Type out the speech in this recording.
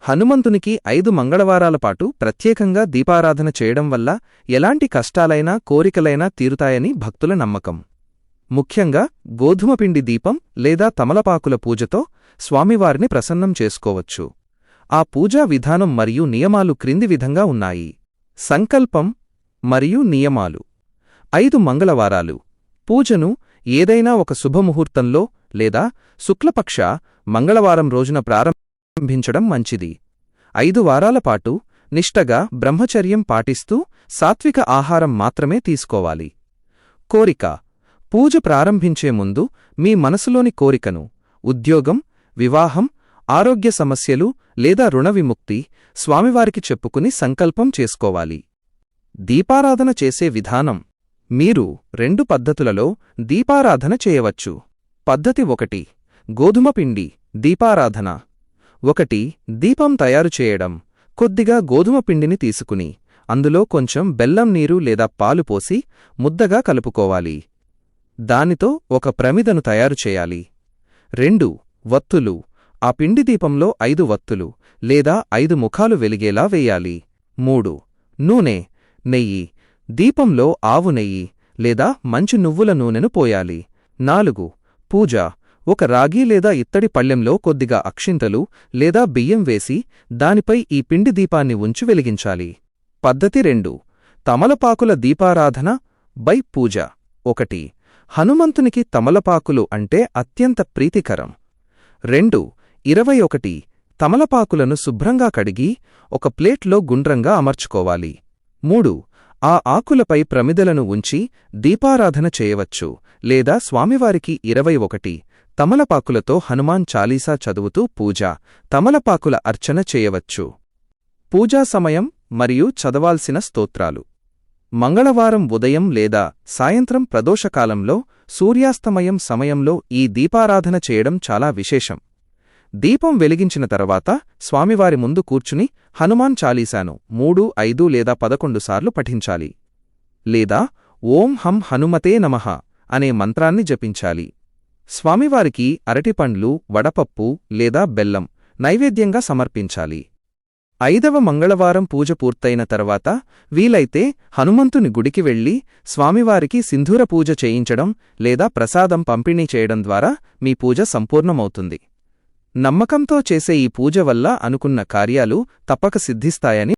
హనుమంతునికి 5 మంగళవారాల పాటు ప్రత్యేకంగా దీపారాధన చేయడం వల్ల ఎలాంటి కష్టాలైనా కోరికలైనా తీరుతాయని భక్తుల నమ్మకం. ముఖ్యంగా గోధుమపిండి దీపం లేదా తమలపాకుల పూజతో స్వామివారిని ప్రసన్నం చేసుకోవచ్చు. ఆ పూజా విధానం మరియు నియమాలు క్రింది విధంగా ఉన్నాయి. సంకల్పం మరియు నియమాలు. 5 మంగళవారాలు. పూజను ఏదైనా ఒక శుభముహూర్తంలో లేదా శుక్లపక్ష మంగళవారం రోజున ప్రారంభించడం మంచిది. 5 వారాల పాటు నిష్టగా బ్రహ్మచర్యం పాటిస్తూ సాత్విక ఆహారం మాత్రమే తీసుకోవాలి. కోరిక. పూజ ప్రారంభించే ముందు మీ మనసులోని కోరికను ఉద్యోగం, వివాహం, ఆరోగ్య సమస్యలు లేదా రుణ విముక్తి స్వామివారికి చెప్పుకుని సంకల్పం చేసుకోవాలి. దీపారాధన చేసే విధానం. మీరు 2 పద్ధతులలో దీపారాధన చేయవచ్చు. పద్ధతి 1. గోధుమపిండి దీపారాధన. 1. దీపం తయారు చేయడం. కొద్దిగా గోధుమ పిండిని తీసుకుని అందులో కొంచెం బెల్లం నీరు లేదా పాలు పోసి ముద్దగా కలుపుకోవాలి. దానితో ఒక ప్రమిదను తయారు చేయాలి. 2. వత్తులు. ఆ పిండి దీపంలో 5 వత్తులు లేదా 5 ముఖాలు వెలిగేలా వేయాలి. 3. నూనె, నెయ్యి. దీపంలో ఆవు నెయ్యి లేదా మంచి నువ్వుల నూనెను పోయాలి. 4. పూజ. ఒక రాగి లేదా ఇత్తడి పళ్ళెంలో కొద్దిగా అక్షింతలు లేదా బియ్యం వేసి దానిపై ఈ పిండి దీపాన్ని ఉంచి వెలిగించాలి. పద్ధతి 2. తమలపాకుల దీపారాధన బై పూజ. 1. హనుమంతునికి తమలపాకులు అంటే అత్యంత ప్రీతికరం. 2. 21 తమలపాకులను శుభ్రంగా కడిగి ఒక ప్లేట్లో గుండ్రంగా అమర్చుకోవాలి. 3. ఆ ఆకులపై ప్రమిదలను ఉంచి దీపారాధన చేయవచ్చు లేదా స్వామివారికి 21 తమలపాకులతో హనుమాన్ చాలీసా చదువుతూ పూజ, తమలపాకుల అర్చన చేయవచ్చు. పూజా సమయం మరియు చదవాల్సిన స్తోత్రాలు. మంగళవారం ఉదయం లేదా సాయంత్రం ప్రదోషకాలంలో సూర్యాస్తమయం సమయంలో ఈ దీపారాధన చేయడం చాలా విశేషం. దీపం వెలిగించిన తర్వాత స్వామివారి ముందు కూర్చుని హనుమాన్ చాలీసాను 3, 5 లేదా 11 సార్లు పఠించాలి. లేదా ఓం హం హనుమతే నమః అనే మంత్రాన్ని జపించాలి. స్వామివారికి అరటిపండ్లు, వడపప్పు లేదా బెల్లం నైవేద్యంగా సమర్పించాలి. 5వ మంగళవారం పూజ పూర్తయిన తర్వాత వీలైతే హనుమంతుని గుడికి వెళ్లి స్వామివారికి సింధూర పూజ చేయించడం లేదా ప్రసాదం పంపిణీ చేయడం ద్వారా మీ పూజ సంపూర్ణమవుతుంది. నమ్మకంతో చేసే ఈ పూజ వల్ల అనుకున్న కార్యాలు తప్పక సిద్ధిస్తాయని